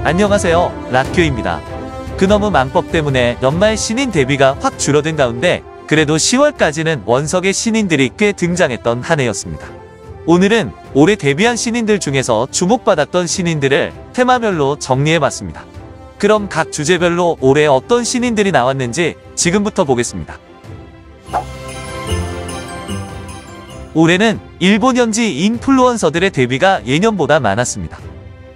안녕하세요, 락큐입니다. 그놈의 망법 때문에 연말 신인 데뷔가 확 줄어든 가운데 그래도 10월까지는 원석의 신인들이 꽤 등장했던 한 해였습니다. 오늘은 올해 데뷔한 신인들 중에서 주목받았던 신인들을 테마별로 정리해봤습니다. 그럼 각 주제별로 올해 어떤 신인들이 나왔는지 지금부터 보겠습니다. 올해는 일본 현지 인플루언서들의 데뷔가 예년보다 많았습니다.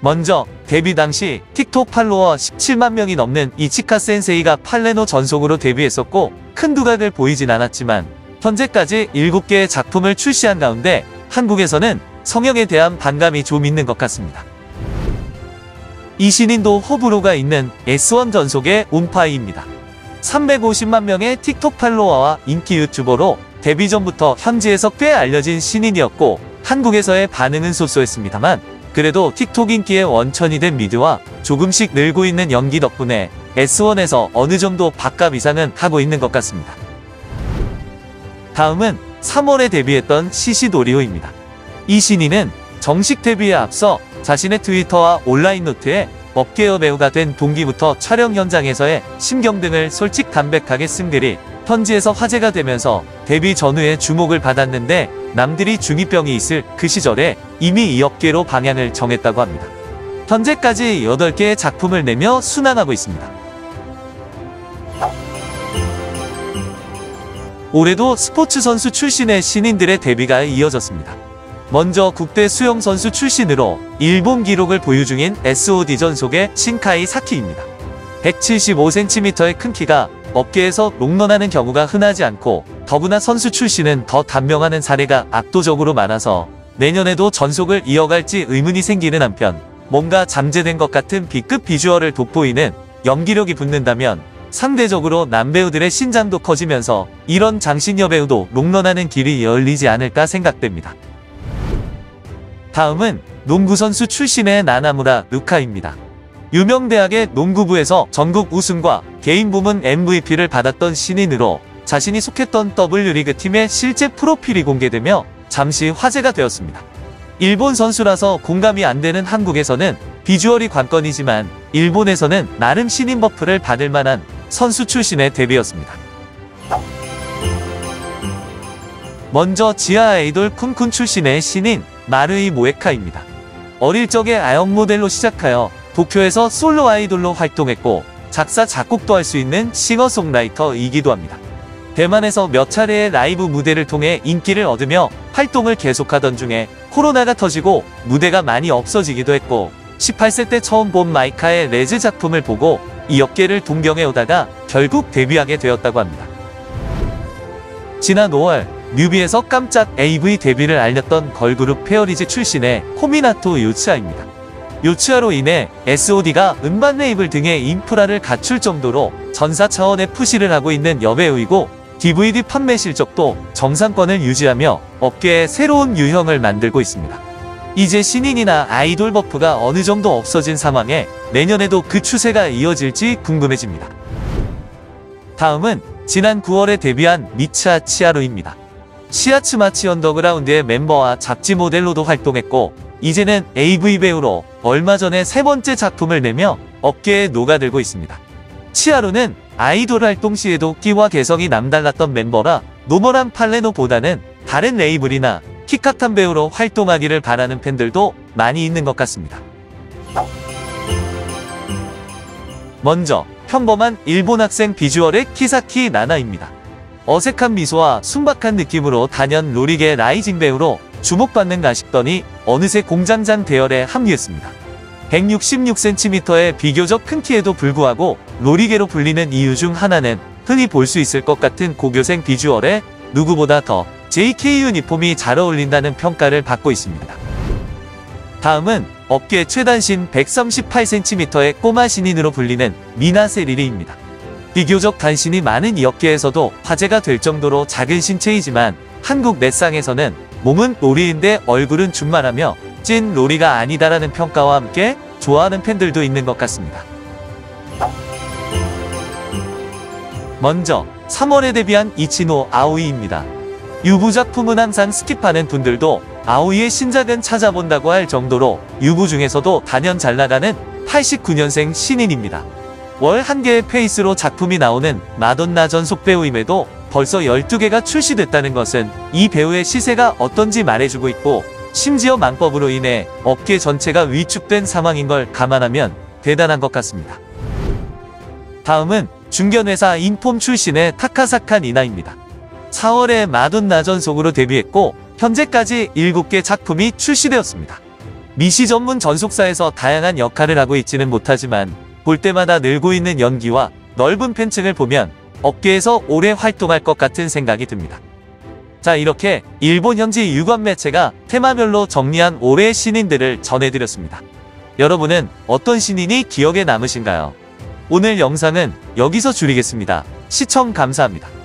먼저 데뷔 당시 틱톡 팔로워 17만 명이 넘는 이치카 센세이가 팔레노 전속으로 데뷔했었고 큰 두각을 보이진 않았지만 현재까지 7개의 작품을 출시한 가운데 한국에서는 성형에 대한 반감이 좀 있는 것 같습니다. 이 신인도 호불호가 있는 S1 전속의 온파이입니다. 350만 명의 틱톡 팔로워와 인기 유튜버로 데뷔 전부터 현지에서 꽤 알려진 신인이었고 한국에서의 반응은 쏘쏘했습니다만 그래도 틱톡 인기의 원천이 된 미드와 조금씩 늘고 있는 연기 덕분에 S1에서 어느 정도 밥값 이상은 하고 있는 것 같습니다. 다음은 3월에 데뷔했던 시시도리오입니다. 이 신인은 정식 데뷔에 앞서 자신의 트위터와 온라인 노트에 업계여 배우가 된 동기부터 촬영 현장에서의 심경 등을 솔직 담백하게 쓴 글이 현지에서 화제가 되면서 데뷔 전후에 주목을 받았는데 남들이 중2병이 있을 그 시절에 이미 이 업계로 방향을 정했다고 합니다. 현재까지 8개의 작품을 내며 순항하고 있습니다. 올해도 스포츠 선수 출신의 신인들의 데뷔가 이어졌습니다. 먼저 국대 수영 선수 출신으로 일본 기록을 보유 중인 SOD 전속의 신카이 사키입니다. 175cm의 큰 키가 업계에서 롱런하는 경우가 흔하지 않고 더구나 선수 출신은 더 단명하는 사례가 압도적으로 많아서 내년에도 전속을 이어갈지 의문이 생기는 한편 뭔가 잠재된 것 같은 B급 비주얼을 돋보이는 연기력이 붙는다면 상대적으로 남배우들의 신장도 커지면서 이런 장신여 배우도 롱런하는 길이 열리지 않을까 생각됩니다. 다음은 농구선수 출신의 나나무라 루카입니다. 유명대학의 농구부에서 전국 우승과 개인 부문 MVP를 받았던 신인으로 자신이 속했던 W리그 팀의 실제 프로필이 공개되며 잠시 화제가 되었습니다. 일본 선수라서 공감이 안 되는 한국에서는 비주얼이 관건이지만 일본에서는 나름 신인 버프를 받을 만한 선수 출신의 데뷔였습니다. 먼저 지하 아이돌 쿤쿤 출신의 신인 마르이 모에카입니다. 어릴 적에 아역 모델로 시작하여 도쿄에서 솔로 아이돌로 활동했고 작사 작곡도 할 수 있는 싱어송라이터이기도 합니다. 대만에서 몇 차례의 라이브 무대를 통해 인기를 얻으며 활동을 계속하던 중에 코로나가 터지고 무대가 많이 없어지기도 했고 18세 때 처음 본 마이카의 레즈 작품을 보고 이 업계를 동경해 오다가 결국 데뷔하게 되었다고 합니다. 지난 5월 뮤비에서 깜짝 AV 데뷔를 알렸던 걸그룹 페어리즈 출신의 코미나토 요츠아입니다. 요츠아로 인해 SOD가 음반 레이블 등의 인프라를 갖출 정도로 전사 차원의 푸시를 하고 있는 여배우이고 DVD 판매 실적도 정상권을 유지하며 업계에 새로운 유형을 만들고 있습니다. 이제 신인이나 아이돌 버프가 어느 정도 없어진 상황에 내년에도 그 추세가 이어질지 궁금해집니다. 다음은 지난 9월에 데뷔한 미츠하 치하루입니다. 시아츠마치 언더그라운드의 멤버와 잡지 모델로도 활동했고 이제는 AV 배우로 얼마 전에 3번째 작품을 내며 업계에 녹아들고 있습니다. 치하루는 아이돌 활동 시에도 끼와 개성이 남달랐던 멤버라 노멀한 팔레노보다는 다른 레이블이나 키카탄 배우로 활동하기를 바라는 팬들도 많이 있는 것 같습니다. 먼저 평범한 일본 학생 비주얼의 키사키 나나입니다. 어색한 미소와 순박한 느낌으로 단연 로리계 라이징 배우로 주목받는가 싶더니 어느새 공장장 대열에 합류했습니다. 166cm의 비교적 큰 키에도 불구하고 로리계로 불리는 이유 중 하나는 흔히 볼 수 있을 것 같은 고교생 비주얼에 누구보다 더 JK 유니폼이 잘 어울린다는 평가를 받고 있습니다. 다음은 업계 최단신 138cm의 꼬마 신인으로 불리는 미나세리리입니다. 비교적 단신이 많은 이 업계에서도 화제가 될 정도로 작은 신체이지만 한국 넷상에서는 몸은 로리인데 얼굴은 준말하며 찐 로리가 아니다라는 평가와 함께 좋아하는 팬들도 있는 것 같습니다. 먼저 3월에 데뷔한 이치노 아오이입니다. 유부 작품은 항상 스킵하는 분들도 아오이의 신작은 찾아본다고 할 정도로 유부 중에서도 단연 잘나가는 89년생 신인입니다. 월 1개의 페이스로 작품이 나오는 마돈나 전속 배우임에도 벌써 12개가 출시됐다는 것은 이 배우의 시세가 어떤지 말해주고 있고, 심지어 망법으로 인해 업계 전체가 위축된 상황인 걸 감안하면 대단한 것 같습니다. 다음은 중견회사 인폼 출신의 타카사카 니나입니다. 4월에 마돈나 전속으로 데뷔했고 현재까지 7개 작품이 출시되었습니다. 미시 전문 전속사에서 다양한 역할을 하고 있지는 못하지만 볼 때마다 늘고 있는 연기와 넓은 팬층을 보면 업계에서 오래 활동할 것 같은 생각이 듭니다. 자, 이렇게 일본 현지 유관 매체가 테마별로 정리한 올해의 신인들을 전해드렸습니다. 여러분은 어떤 신인이 기억에 남으신가요? 오늘 영상은 여기서 줄이겠습니다. 시청 감사합니다.